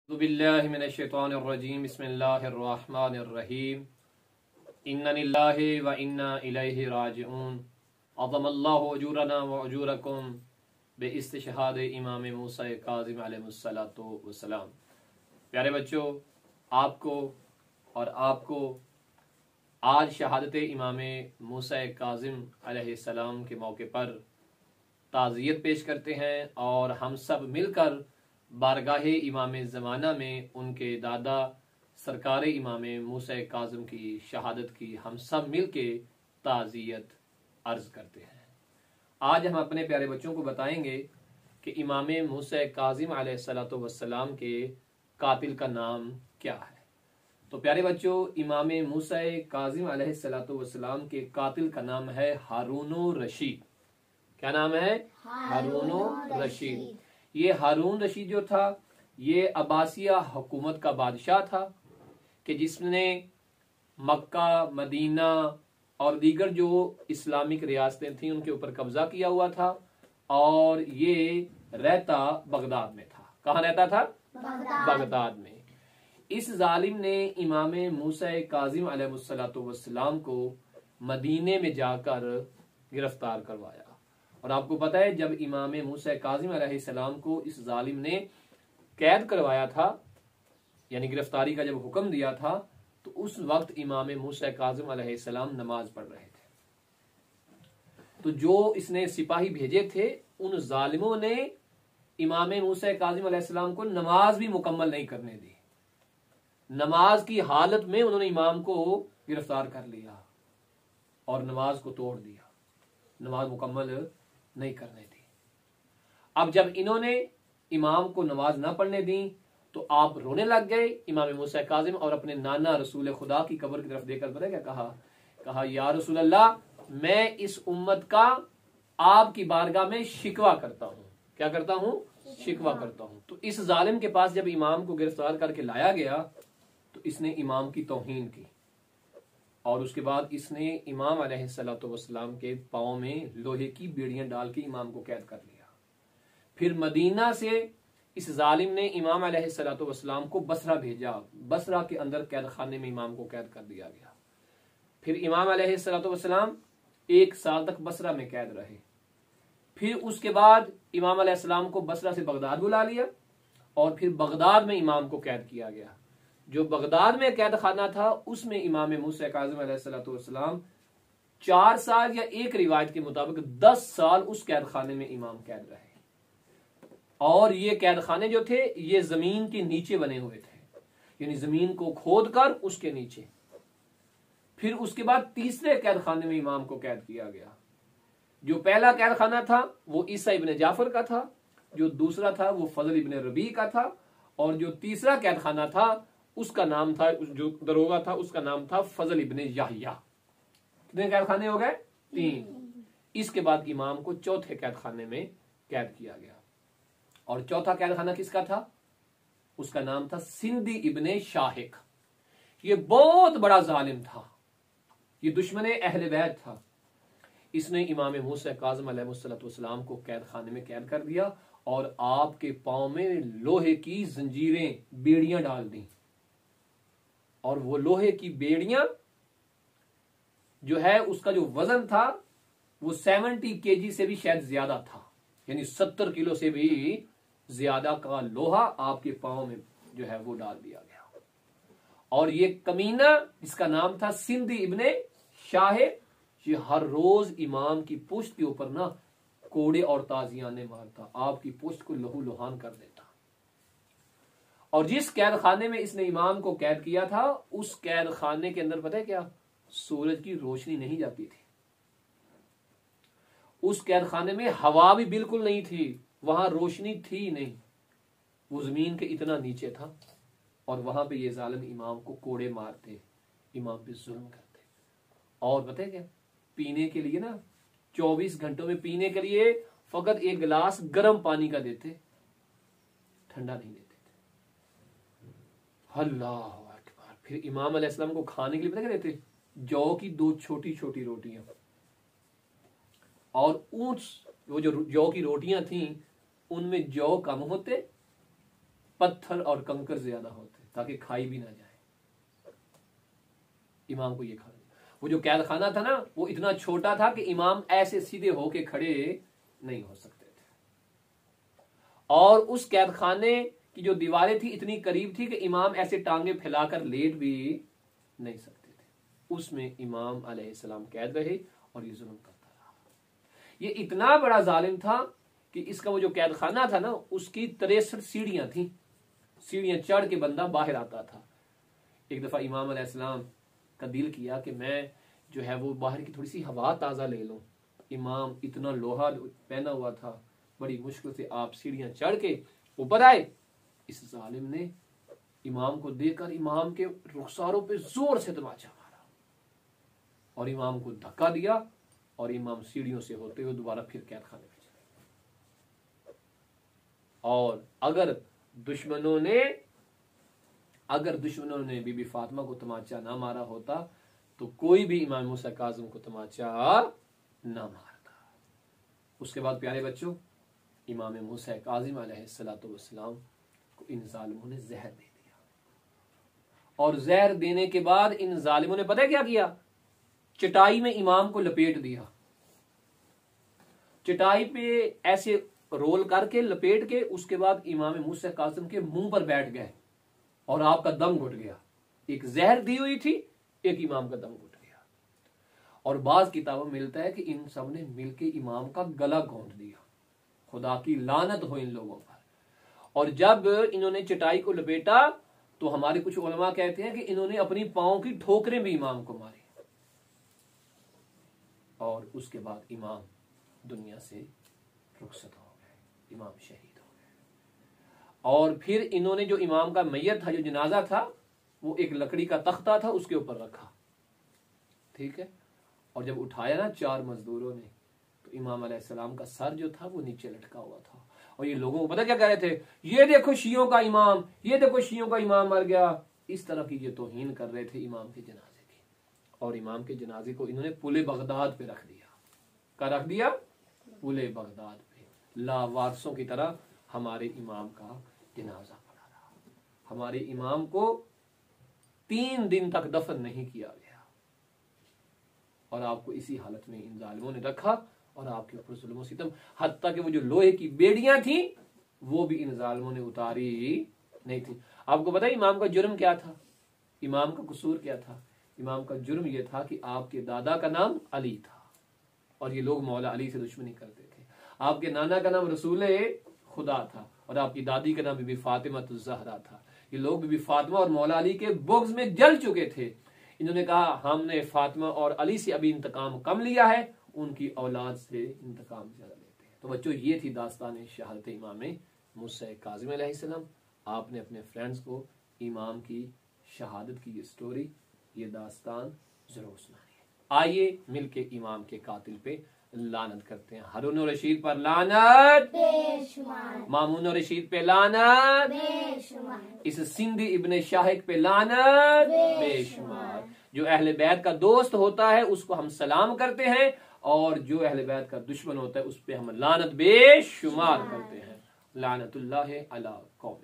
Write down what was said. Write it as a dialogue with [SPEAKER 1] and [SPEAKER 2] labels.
[SPEAKER 1] बिल्लाहि मिनश्शैतानिर्रजीम बिस्मिल्लाहिर्रहमानिर्रहीम इन्नलिल्लाहि व इन्ना इलैहि राजिऊन अज़मल्लाहु अजूरना व अजूरकुम बिइस्तिशहाद इमाम मूसा काज़िम अलैहिस्सलातु वस्सलाम। प्यारे बच्चों, आपको और आपको आज शहादत इमाम मूसा काज़िम अलैहिस्सलाम के मौके पर ताज़ियत पेश करते हैं और हम सब मिलकर बारगाह इमाम ज़माना में उनके दादा सरकार इमाम मूसा काज़िम की शहादत की हम सब मिल के ताज़ियत अर्ज करते हैं। आज हम अपने प्यारे बच्चों को बताएंगे कि इमाम मूसा काज़िम अलैहिस्सलातु वस्सलाम के कातिल का नाम क्या है। तो प्यारे बच्चों, इमाम मूसा काज़िम अलैहिस्सलातु वस्सलाम के कातिल का नाम है हारून रशीद। क्या नाम है? हारून रशीद। ये हारून रशीद जो था ये अब्बासिया हुकूमत का बादशाह था कि जिसने मक्का, मदीना और दीगर जो इस्लामिक रियासतें थीं उनके ऊपर कब्जा किया हुआ था और ये रहता बगदाद में था। कहाँ रहता था? बगदाद में। इस जालिम ने इमाम मूसा काज़िम अलैहिस्सलातु वस्सलाम को मदीने में जाकर गिरफ्तार करवाया। और आपको पता है, जब इमाम मूसा काज़िम अलैहिस्सलाम को इस जालिम ने कैद करवाया था, यानी गिरफ्तारी का जब हुक्म दिया था, तो उस वक्त इमाम मूसा काज़िम अलैहिस्सलाम नमाज पढ़ रहे थे। तो जो इसने सिपाही भेजे थे उन जालिमों ने इमाम मूसा काज़िम अलैहिस्सलाम को नमाज भी मुकम्मल नहीं करने दी। नमाज की हालत में उन्होंने इमाम को गिरफ्तार कर लिया और नमाज को तोड़ दिया, नमाज मुकम्मल नहीं करने दी। अब जब इन्होंने इमाम को नमाज ना पढ़ने दी तो आप रोने लग गए इमाम मूसा काज़िम और अपने नाना रसूल खुदा की कब्र की तरफ देखकर पता क्या कहा, या रसूल अल्लाह, मैं इस उम्मत का आपकी बारगाह में शिकवा करता हूँ। क्या करता हूँ? शिकवा करता हूँ। तो इस जालिम के पास जब इमाम को गिरफ्तार करके लाया गया तो इसने इमाम की तौहीन की और उसके बाद इसने इमाम अलैहिस्सलातु वस्सलाम के पाँव में लोहे की बेड़ियां डाल के इमाम को कैद कर लिया। फिर मदीना से इस जालिम ने इमाम अलैहिस्सलातु वस्सलाम को बसरा भेजा। बसरा के अंदर कैद खाने में इमाम को कैद कर दिया गया। फिर इमाम अलैहिस्सलातु वस्सलाम 1 साल तक बसरा में कैद रहे। फिर उसके बाद इमाम अलैहिस्सलाम को बसरा से बगदाद बुला लिया और फिर बगदाद में इमाम को कैद किया गया। जो बगदाद में कैद खाना था उसमें इमाम मूसा काज़िम अलैहिस्सलातु वस्सलाम 4 साल या एक रिवायत के मुताबिक 10 साल उस कैद खाने में इमाम कैद रहे। और ये कैद खाने जो थे ये जमीन के नीचे बने हुए थे, यानी जमीन को खोद कर उसके नीचे। फिर उसके बाद तीसरे कैद खाने में इमाम को कैद किया गया। जो पहला कैद खाना था वो ईसा इब्ने जाफर का था, जो दूसरा था वो फजल इब्ने रबी का था और जो तीसरा कैद खाना था उसका नाम था, जो दरोगा था उसका नाम था फजल इब्ने याहिया। कितने कैद खाने हो गए? 3। इसके बाद इमाम को चौथे कैद खाने में कैद किया गया और चौथा कैद खाना किसका था? उसका नाम था सिंदी इब्ने शाहिक। ये बहुत बड़ा जालिम था, ये दुश्मने अहले बैत था। इसने इमाम मूसा काज़िम अलैहिस्सलातु वस्सलाम को कैद खाने में कैद कर दिया और आपके पांव में लोहे की जंजीरें, बेड़ियां डाल दी। और वो लोहे की बेड़ियां जो है उसका जो वजन था वो 70 केजी से भी शायद ज्यादा था, यानी 70 किलो से भी ज्यादा का लोहा आपके पांव में जो है वो डाल दिया गया। और ये कमीना जिसका नाम था सिंदी इब्ने शाहिक, ये हर रोज इमाम की पुश्त के ऊपर ना कोड़े और ताजियाने मारता, आपकी पुश्त को लहू लुहान कर देता। और जिस कैद खाने में इसने इमाम को कैद किया था उस कैद खाने के अंदर पता है क्या? सूरज की रोशनी नहीं जाती थी। उस कैद खाने में हवा भी बिल्कुल नहीं थी, वहां रोशनी थी नहीं, वो जमीन के इतना नीचे था और वहां पे ये जालिम इमाम को कोड़े मारते, इमाम पे जुल्म करते। और पता है क्या? पीने के लिए ना 24 घंटों में पीने के लिए फकत 1 गिलास गर्म पानी का देते, ठंडा नहीं देते। अल्लाह अकबर। फिर इमाम अलैहिस्सलाम को खाने के लिए पता क्या देते? जौ की 2 छोटी छोटी रोटियां और ऊंच वो जो जौ की रोटियां थी उनमें जौ कम होते पत्थर और कंकर ज्यादा होते ताकि खाई भी ना जाए। इमाम को ये खाना, वो जो कैद खाना था ना वो इतना छोटा था कि इमाम ऐसे सीधे होके खड़े नहीं हो सकते थे, और उस कैद खाने की जो दीवारें थी इतनी करीब थी कि इमाम ऐसे टांगे फैलाकर लेट भी नहीं सकते थे। उसमें इमाम अलैहिस्सलाम कैद रहे और ये जुल्म करता रहा। ये इतना बड़ा जालिम था कि इसका वो जो कैद खाना था ना उसकी 63 सीढ़ियां थी, सीढ़ियां चढ़ के बंदा बाहर आता था। एक दफा इमाम अलैहिस्सलाम का दिल किया कि मैं जो है वो बाहर की थोड़ी सी हवा ताजा ले लूं। इमाम इतना लोहा पहना हुआ था, बड़ी मुश्किल से आप सीढ़ियां चढ़ के ऊपर आए। इस जालिम ने इमाम को देखकर इमाम के रुखसारों पे जोर से तमाचा मारा और इमाम को धक्का दिया और इमाम सीढ़ियों से होते हुए दोबारा फिर कैद खाने में चले। और अगर दुश्मनों ने बीबी फातिमा को तमाचा ना मारा होता तो कोई भी इमाम मूसा काज़िम को तमाचा ना मारता। उसके बाद प्यारे बच्चों, इमाम मूसा काज़िम अलैहिस्सलाम को इन जालिमों ने जहर दे दिया, और जहर देने के बाद इन जालिमों ने पता है क्या किया? चटाई में इमाम को लपेट दिया, चटाई पे ऐसे रोल करके लपेट के उसके बाद इमाम मूसा काज़िम के मुंह पर बैठ गए और आपका दम घुट गया। एक जहर दी हुई थी, एक इमाम का दम घुट गया। और बाज किताबों में मिलता है कि इन सब ने मिलके इमाम का गला घोंट दिया। खुदा की लानत हो इन लोगों पर। और जब इन्होंने चटाई को लपेटा तो हमारे कुछ उलमा कहते हैं कि इन्होंने अपनी पांव की ठोकरें भी इमाम को मारी, और उसके बाद इमाम दुनिया से रुखसत हो गए, इमाम शहीद हो गए। और फिर इन्होंने जो इमाम का मैयत था, जो जनाजा था, वो एक लकड़ी का तख्ता था उसके ऊपर रखा, ठीक है। और जब उठाया ना 4 मजदूरों ने, तो इमाम अलैहिस्सलाम का सर जो था वो नीचे लटका हुआ था। और ये लोगों को पता क्या कह रहे थे? ये देखो शियों का इमाम, ये देखो शियों का इमाम मर गया। इस तरह की ये तौहीन कर रहे थे इमाम के जनाजे की। और इमाम के जनाजे को इन्होंने पुले बगदाद पे रख दिया। क्या रख दिया? पुले बगदाद पे। लावारसों की तरह हमारे इमाम का जनाजा पड़ा रहा। हमारे इमाम को 3 दिन तक दफन नहीं किया गया, और आपको इसी हालत में इन जालिमों ने रखा और आपके ऊपर जुल्म सितम, हत्ता कि वो जो लोहे की बेड़ियां थी वो भी इन जालिमों ने उतारी नहीं थी। आपको पता है इमाम का जुर्म क्या था? इमाम का कसूर क्या था? इमाम का जुर्म यह था कि आपके दादा का नाम अली था और ये लोग मौला अली से दुश्मनी करते थे। आपके नाना का नाम रसूल खुदा था और आपकी दादी का नाम बीबी फातिमा ज़हरा था। ये लोग बीबी फातिमा और मौला अली के बुग़्ज़ में जल चुके थे। इन्होंने कहा हमने फातिमा और अली से अभी इंतकाम कम लिया है, उनकी औलाद से इंतकाम ज्यादा लेते हैं। तो बच्चों, ये थी दास्तान शहादत इमाम मूसा काज़िम अलैहिस्सलाम। आपने अपने फ्रेंड्स को इमाम की शहादत की ये स्टोरी, ये दास्तान जरूर सुनाइए। आइए मिलके इमाम के कातिल पे लानत करते हैं। हारून रशीद पर लानत बेशुमार, मामून रशीद पे लानत बेशुमार, इस सिंधी इब्ने शाहिक पे लानत बेशुमार। जो अहले बैत का दोस्त होता है उसको हम सलाम करते हैं, और जो अहले बैत का दुश्मन होता है उस पे हम लानत बेशुमार करते हैं। लानतुल्लाह अला कौम।